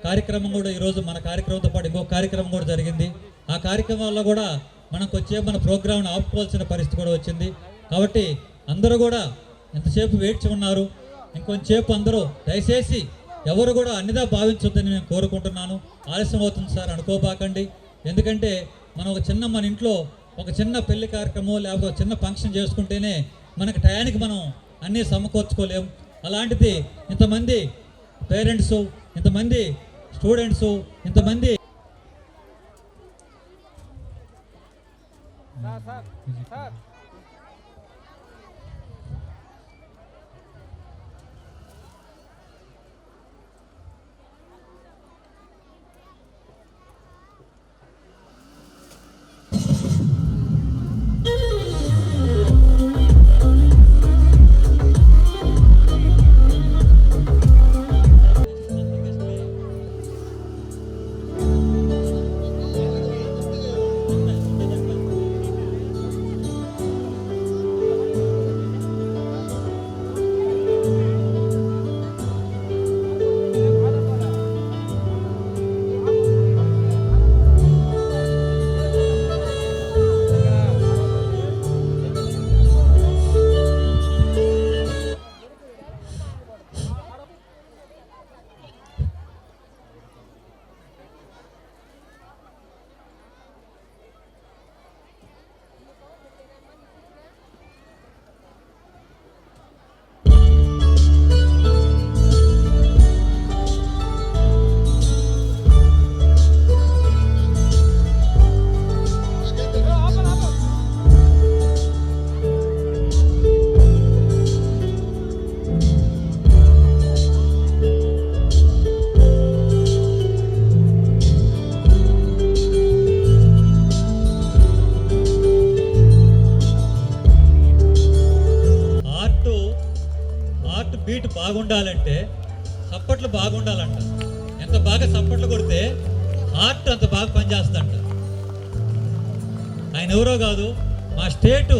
కార్యక్రమం కూడా ఈరోజు మన కార్యక్రమంతో పాటు ఇంకొక కార్యక్రమం కూడా జరిగింది. ఆ కార్యక్రమాల్లో కూడా మనం కొంచెం మన ప్రోగ్రామ్ని ఆపుకోవాల్సిన పరిస్థితి కూడా వచ్చింది. కాబట్టి అందరూ కూడా ఎంతసేపు వేచి ఉన్నారు, ఇంకొంచెంసేపు అందరూ దయచేసి ఎవరు కూడా అన్నిదా భావించొద్దని నేను కోరుకుంటున్నాను. ఆలస్యం అవుతుంది సార్ అనుకోబాకండి. ఎందుకంటే మనం మన ఇంట్లో ఒక చిన్న పెళ్లి కార్యక్రమం లేకపోతే చిన్న ఫంక్షన్ చేసుకుంటేనే మనకి టయానికి మనం అన్నీ సమకూర్చుకోలేము. అలాంటిది ఇంతమంది పేరెంట్స్, ఇంతమంది స్టూడెంట్స్, ఇంతమంది బీట్ బాగుండాలంటే సప్పట్లు బాగుండాలంట. ఎంత బాగా సప్పట్లు కొడితే హార్ట్ అంత బాగా పనిచేస్తుందంట. ఆయన ఎవరో కాదు, మా స్టేటు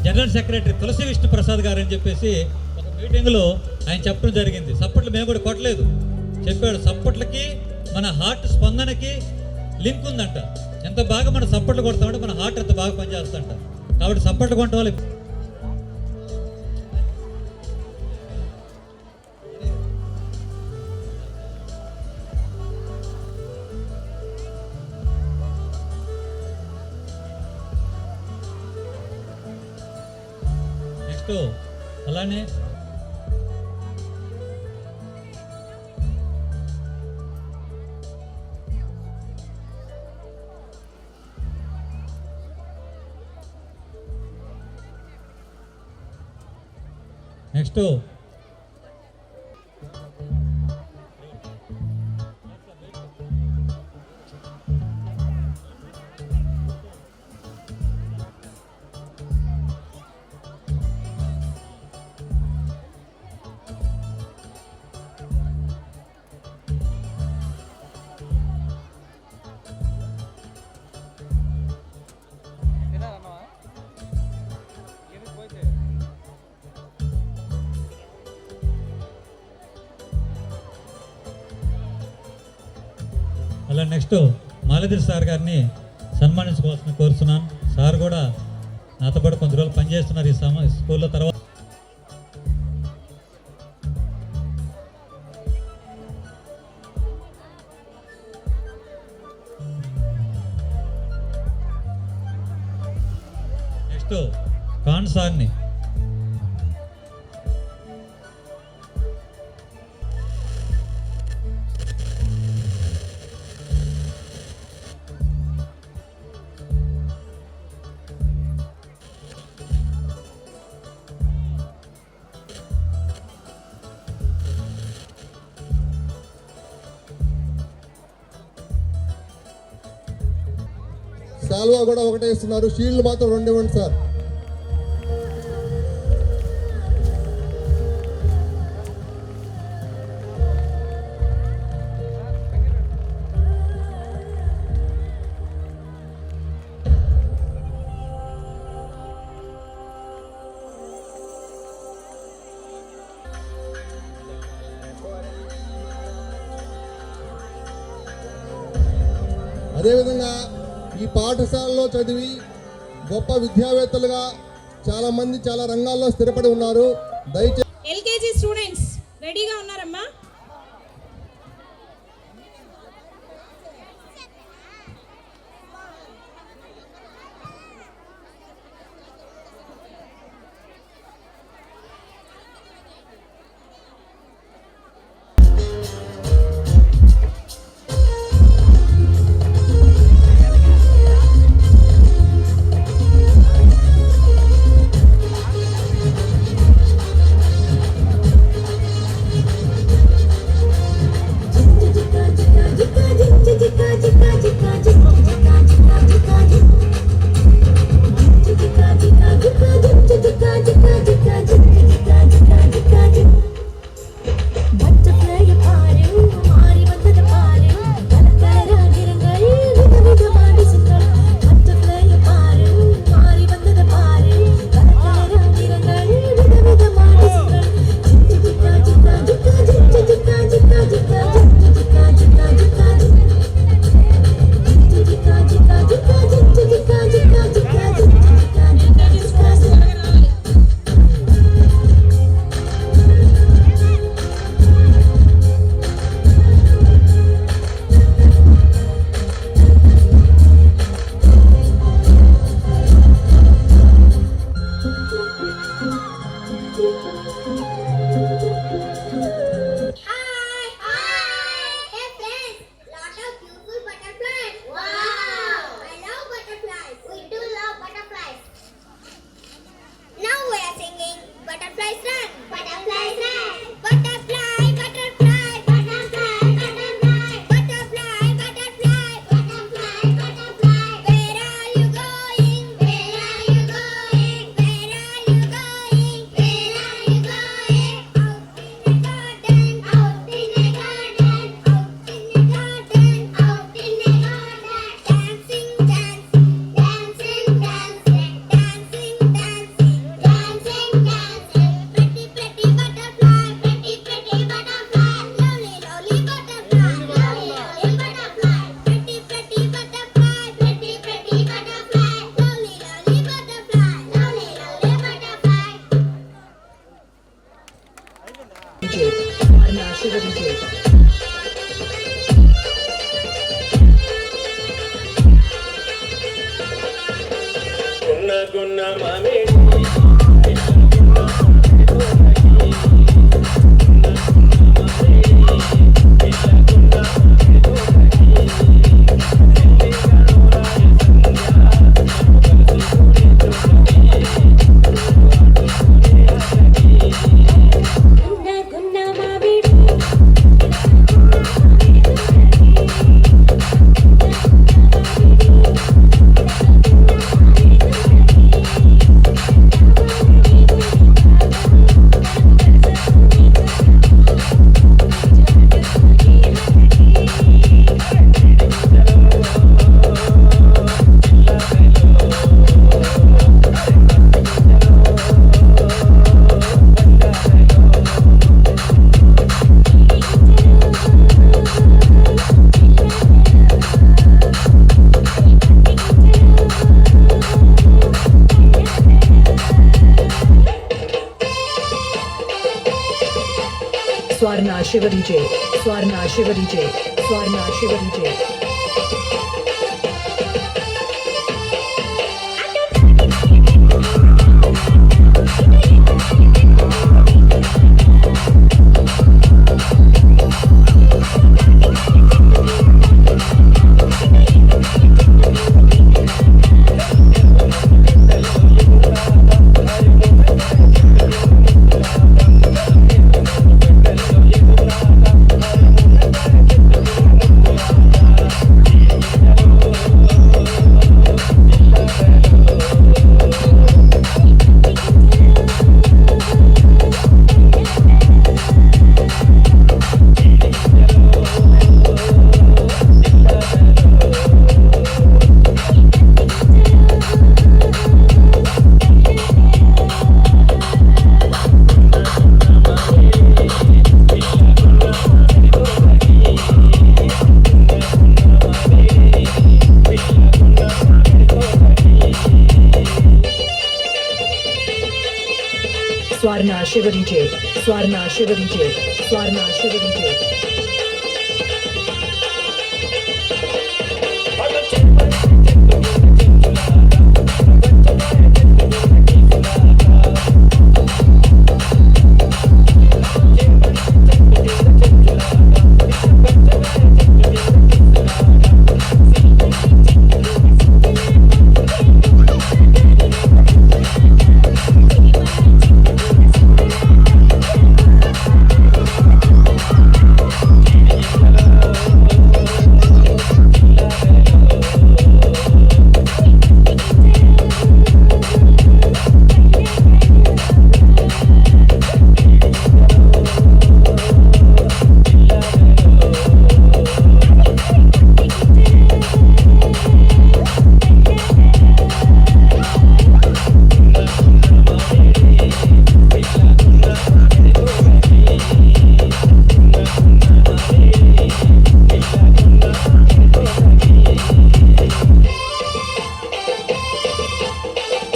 జనరల్ సెక్రటరీ తులసి విష్ణు ప్రసాద్ గారు అని చెప్పేసి ఒక మీటింగ్లో ఆయన చెప్పడం జరిగింది. సప్పట్లు మేము కూడా కొట్టలేదు, చెప్పాడు సప్పట్లకి మన హార్ట్ స్పందనకి లింక్ ఉందంట. ఎంత బాగా మనం సప్పట్లు కొడతామంటే మన హార్ట్ అంత బాగా పనిచేస్తుందంట. కాబట్టి సప్పట్లు కొట్టడం వల్ల అలానే నెక్స్ట్ అలా నెక్స్ట్ మాలధీర్ సార్ గారిని సన్మానించుకోవాల్సిన కోరుతున్నాను. సార్ కూడా నాతో పాటు కొంత రోజులు పనిచేస్తున్నారు ఈ స్కూల్లో. తర్వాత నెక్స్ట్ ఖాన్ సార్ని శాల్వా కూడా ఒకటే ఇస్తున్నారు, షీల్డ్ మాత్రం 2 ఇవ్వండి సార్. అదేవిధంగా ఈ పాఠశాలలో చదివి గొప్ప విద్యావేత్తలుగా చాలామంది చాలా రంగాల్లో స్థిరపడి ఉన్నారు. దయచేసి ఎల్కేజీ స్టూడెంట్స్ రెడీగా ఉన్నారమ్మా? Swarna Shivari J. Swarna Shivari J. Swarna Shivari J. Swarna Shivari J. Swarna Shivari J. Swarna Shivari J.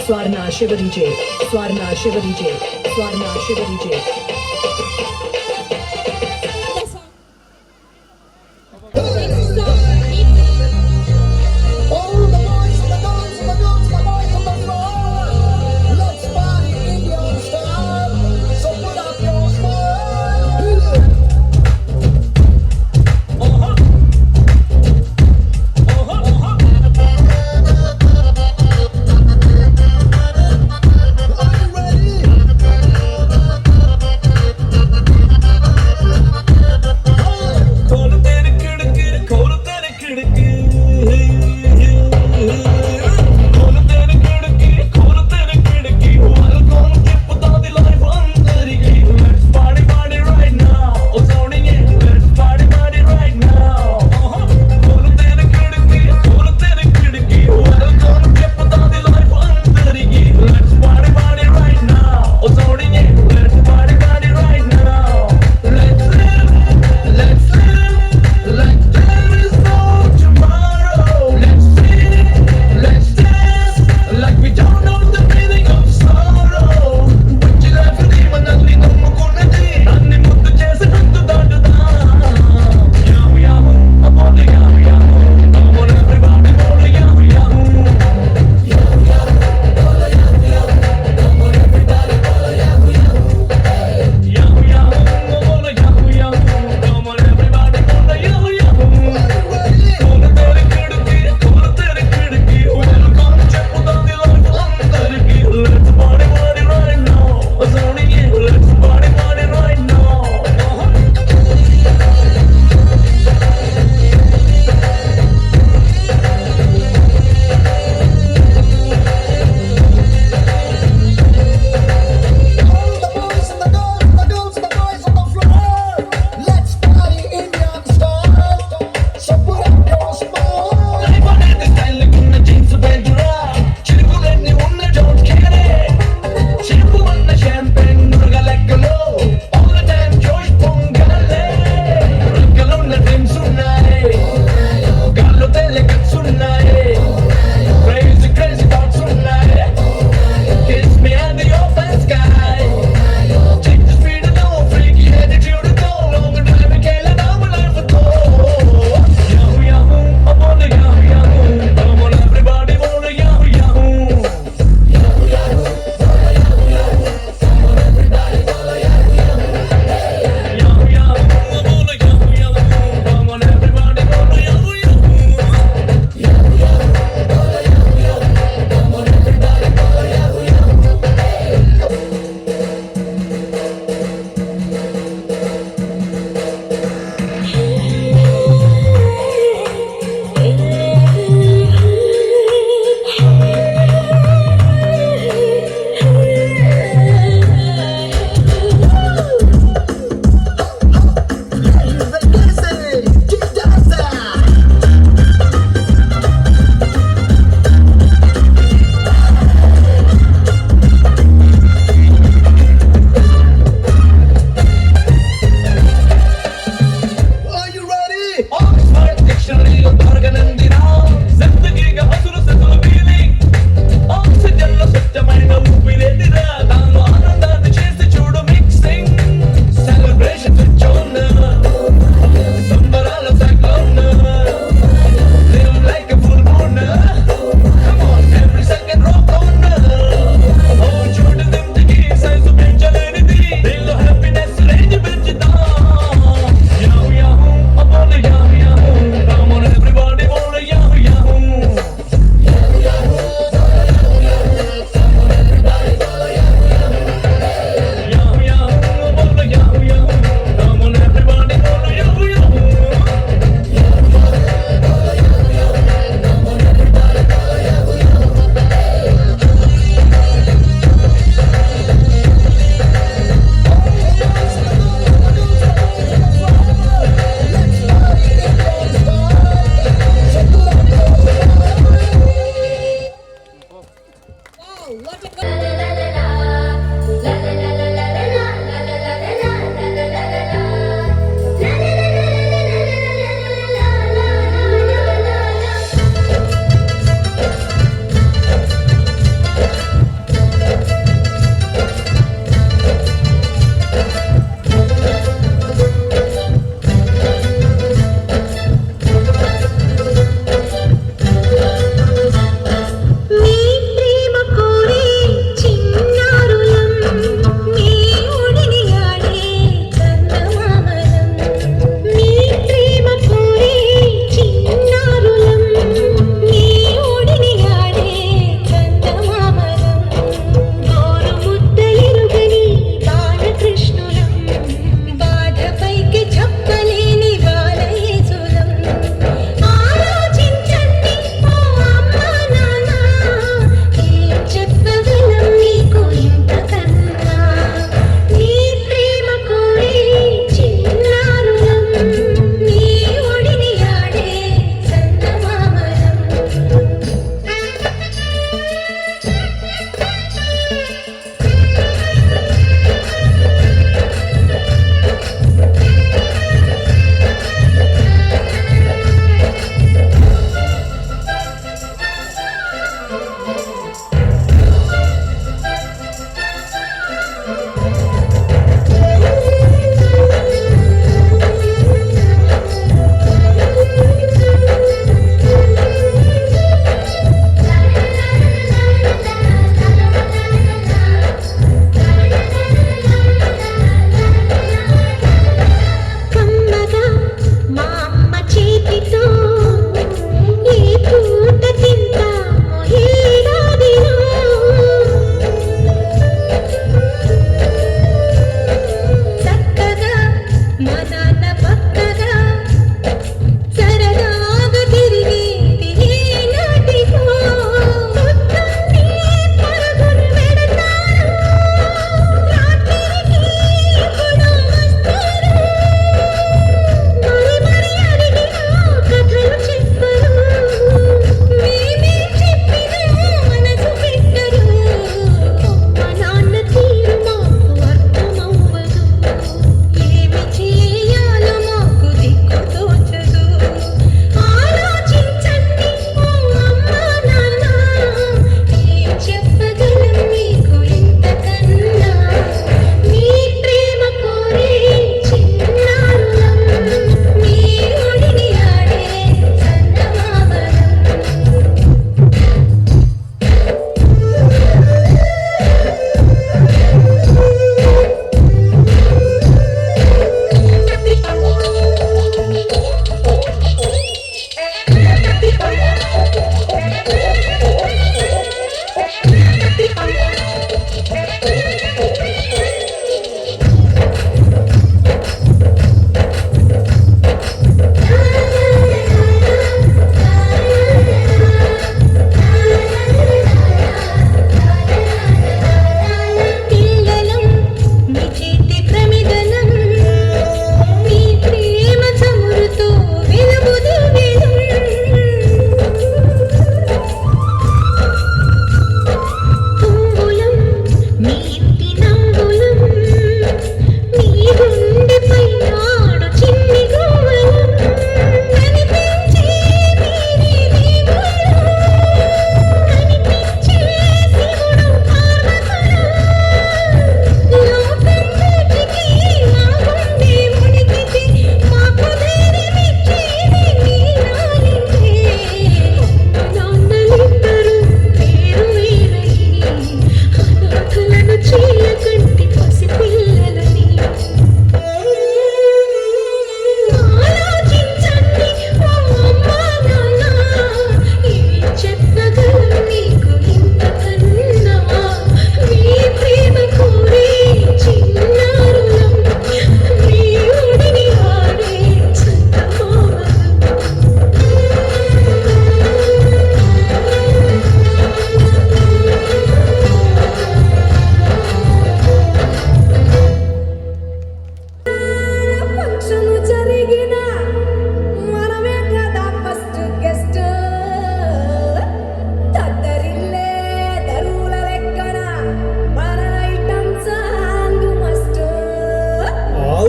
Swarna Shivari J. Swarna Shivari J. Swarna Shivari J.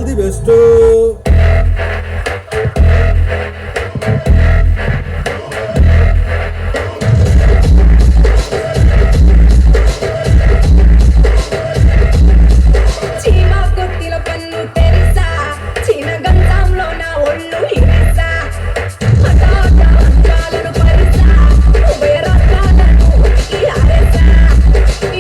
The best. చీమా కొట్టిలో కన్ను తెరిసా చీన గంధంలో నా ఒళ్ళు హిరిసా హఠాత్ అంకాలను పరిసా ఉభయ రాష్ట్రాలను ఉతికి ఆరేసా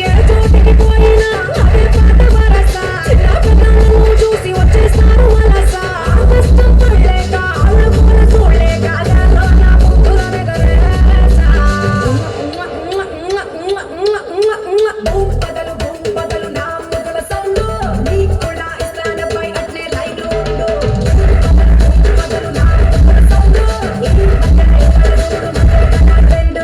ఏ చోటికి పోయినా అవే పాట వరసా చిన్న పెద్దలను చూసి వచ్చేస్తారు వలసా కష్టం పడలేక ఆవిడ పూల చూడలేక గాల్లో నా ముద్దుల నెగరేసా బూంపదలు నా ముద్దుల సౌండ్ నీకు కూడా ఇస్తానపై అట్నే లైన్ ఉండు బూంపదలు నా ముద్దుల సౌండ్ ఈ మధ్య ట్రెండ్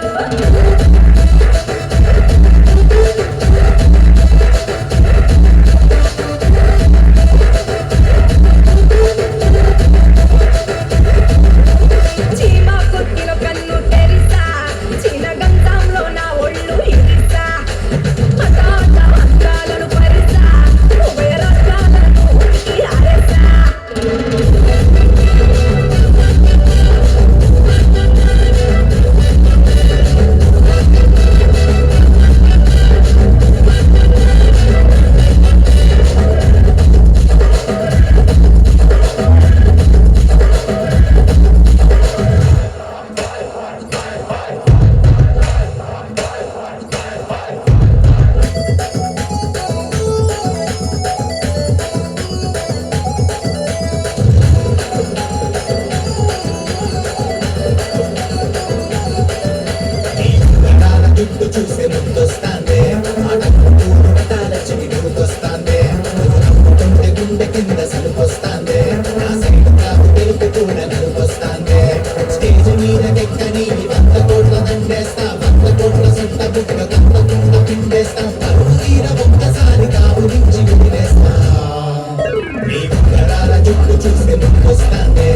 చీమా కొట్టిలో కన్ను తెరిసా చీన గంధంలో నా ఒళ్ళు హిరిసా హఠాత్ అంకాలను పరిసా ఉభయ రాష్ట్రాలను ఉతికి ఆరేసా జుట్టు చూసే ముందొస్తాందే ఆటల చెవి గుర్తొస్తాందే నవ్వుతుంటే గుండె కింద సలుపొస్తాందే నా సైడ్ కాదు తెలుపు కూడా నలుపొస్తాందే స్టేజ్ మీద ఎక్కని 100 కోట్ల దండేస్తా 100 కోట్ల సొంత బుక్క గంతకుండా పిండేస్తా పరువు తీర ఒక్కసారి కావు నుంచి వదిలేస్తా నీ ఉంగరాల జుట్టు చూసే ముందొస్తాందే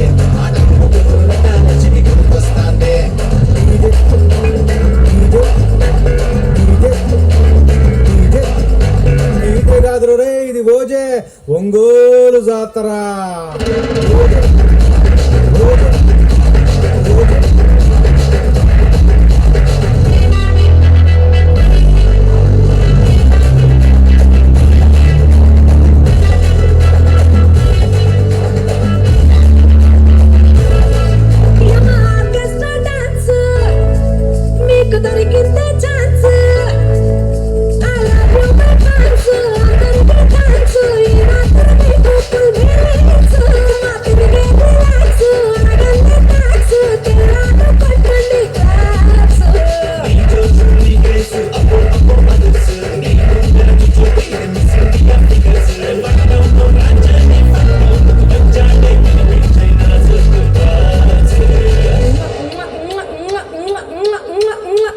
ఆటల చెవి గుర్తొస్తాందే నీకే కాదు రే, ఇది ఓజే ఒంగోలు జాతర. ఆర్కెస్ట్రా డాన్స్ మీకు దొరికిందే chance I love you my fans అందరికీ థాంక్స్ ఈ రాత్రి మీకు ఫుల్ బ్యాలెన్స్ మా తిరిగే రిలాక్స్ అడగండి థాంక్స్ తెరాను కొట్టండి క్లాప్స్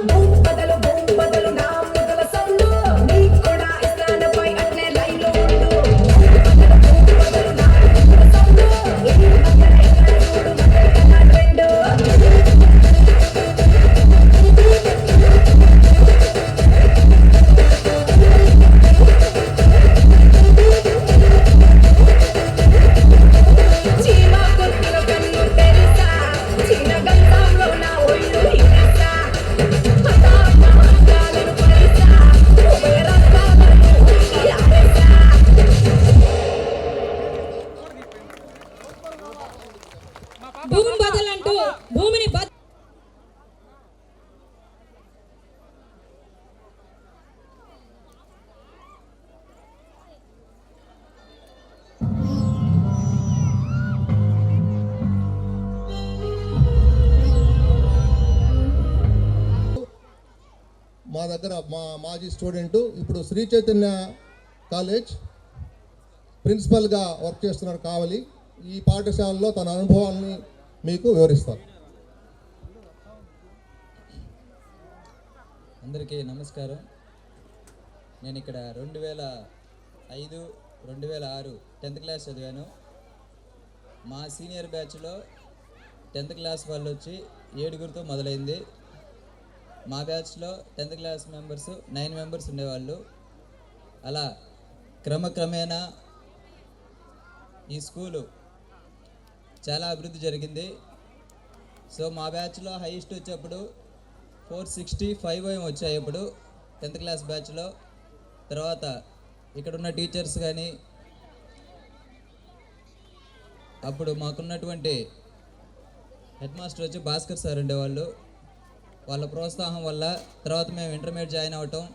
బూంపదలు నా ముద్దుల సౌండ్ నీకు కూడా ఇస్తానపై అట్నే లైన్ ఉండు బూంపదలు నా ముద్దుల సౌండ్ ఈ మధ్య ట్రెండ్ చీమా కొట్టిలో కన్ను తెరిసా చీన గంధంలో నా ఒళ్ళు హిరిసా హఠాత్ అంకాలను పరిసా ఉభయ రాష్ట్రాలను ఉతికి ఆరేసా భూమి బదలంటూ భూమిని మా దగ్గర మా మాజీ స్టూడెంట్ ఇప్పుడు శ్రీ చైతన్య కాలేజ్ ప్రిన్సిపల్గా వర్క్ చేస్తున్నారు కావలి. ఈ పాఠశాలలో తన అనుభవాన్ని మీకు వివరిస్తారు. అందరికీ నమస్కారం. నేను ఇక్కడ 2005, 2006 10th క్లాస్ చదివాను. మా సీనియర్ బ్యాచ్లో 10th క్లాస్ వాళ్ళు వచ్చి 7గురితో మొదలైంది. మా బ్యాచ్లో 10th క్లాస్ మెంబర్స్ 9 మెంబర్స్ ఉండేవాళ్ళు. అలా క్రమక్రమేణా ఈ స్కూలు చాలా అభివృద్ధి జరిగింది. సో మా బ్యాచ్లో హైయెస్ట్ వచ్చేప్పుడు 465 ఏమో వచ్చాయి ఇప్పుడు 10th క్లాస్ బ్యాచ్లో. తర్వాత ఇక్కడున్న టీచర్స్ కానీ అప్పుడు మాకున్నటువంటి హెడ్ మాస్టర్ వచ్చి భాస్కర్ సార్ ఉండేవాళ్ళు. వాళ్ళ ప్రోత్సాహం వల్ల తర్వాత మేము ఇంటర్మీడియట్ జాయిన్ అవ్వటం,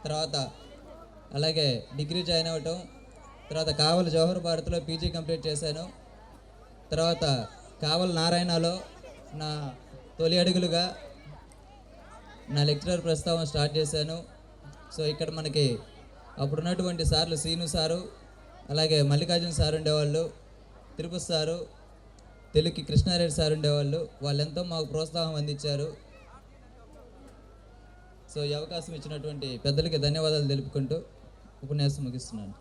తర్వాత అలాగే డిగ్రీ జాయిన్ అవ్వటం, తర్వాత కావలి జవహర్ భారత్లో పీజీ కంప్లీట్ చేశాను. తర్వాత కావలి నారాయణలో నా తొలి అడుగులుగా నా లెక్చరర్ ప్రస్తావన స్టార్ట్ చేశాను. సో ఇక్కడ మనకి అప్పుడున్నటువంటి సార్లు సీను సారు, అలాగే మల్లికార్జున సార్ ఉండేవాళ్ళు, తిరుపతి సారు, తెలుగుకి కృష్ణారెడ్డి సార్ ఉండేవాళ్ళు. వాళ్ళు ఎంతో మాకు ప్రోత్సాహం అందించారు. సో ఈ అవకాశం ఇచ్చినటువంటి పెద్దలకి ధన్యవాదాలు తెలుపుకుంటూ ఉపన్యాసం ముగిస్తున్నాను.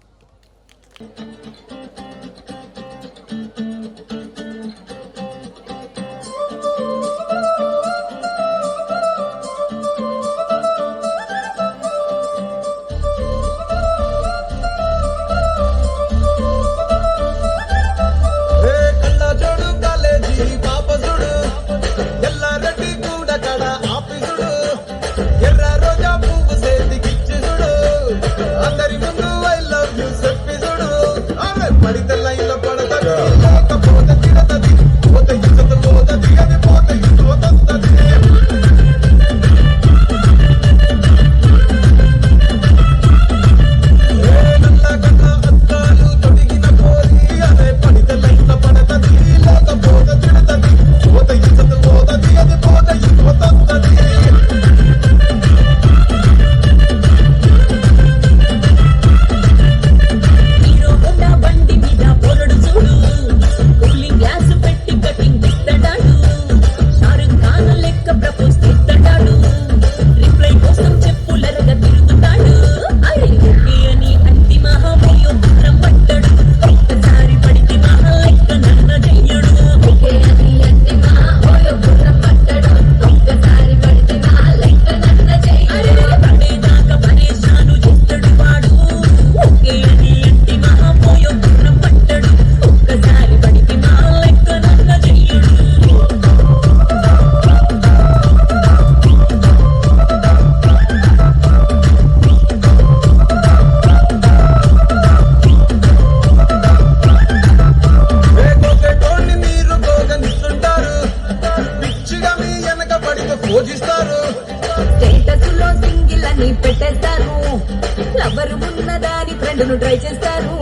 ట్రై చేస్తారు.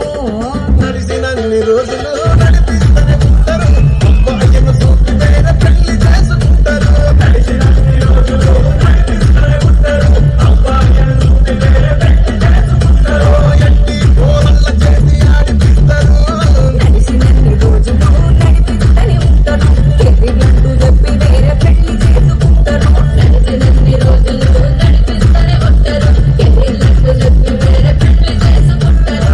నడిచినన్ని రోజులు నడిపిస్తూనే ఉంటారు. అబ్బాయిని చూపి వేరే పెళ్లి చేసుకుంటారు. నడిచినన్ని రోజులు నడిపిస్తూనే ఉంటారు. అబ్బాయిని చూపి వేరే పెళ్లి చేసుకుంటారు. ఎట్టి పోరల్ల చేసి ఆడిపిస్తారు. నడిచినన్ని రోజులు నడిపిస్తూనే ఉంటారు. ఎదిగంటూ చెప్పి వేరే పెళ్లి చేసుకుంటారు. నడిచినన్ని రోజులు నడిపిస్తూనే ఉంటారు. ఎదిగంటూ చెప్పి వేరే పెళ్లి చేసుకుంటారు.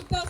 పర్ఫార్మెన్స్